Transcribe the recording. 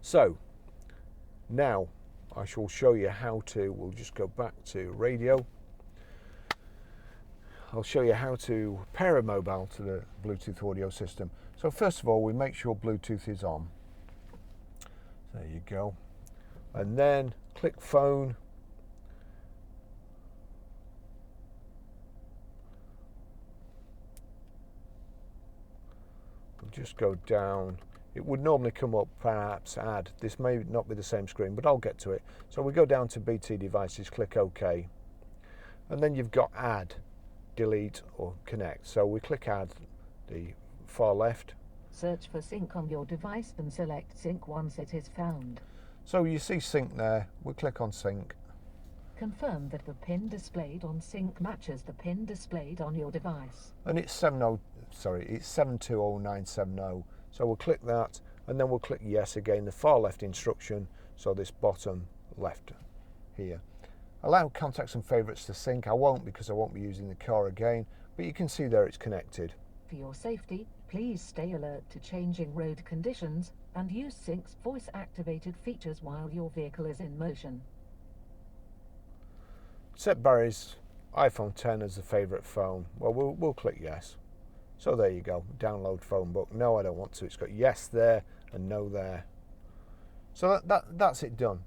So now I shall show you how to, we'll just go back to radio. I'll show you how to pair a mobile to the Bluetooth audio system. So first of all, we make sure Bluetooth is on. There you go. And then click phone. We'll just go down. It would normally come up, perhaps add. This may not be the same screen, but I'll get to it. So we go down to BT devices, click OK. And then you've got add, delete or connect. So we click add, the far left. Search for sync on your device and select sync once it is found. So you see sync there, we click on sync. Confirm that the pin displayed on sync matches the pin displayed on your device. And it's 7209770. So we'll click that and then we'll click yes again, the far left instruction, so this bottom left here. Allow contacts and favourites to sync. I won't because I won't be using the car again, but you can see there it's connected. For your safety, please stay alert to changing road conditions and use Sync's voice-activated features while your vehicle is in motion. Set Barry's iPhone 10 as the favourite phone. Well, we'll click yes. So there you go, download phone book. No, I don't want to. It's got yes there and no there. So that's it done.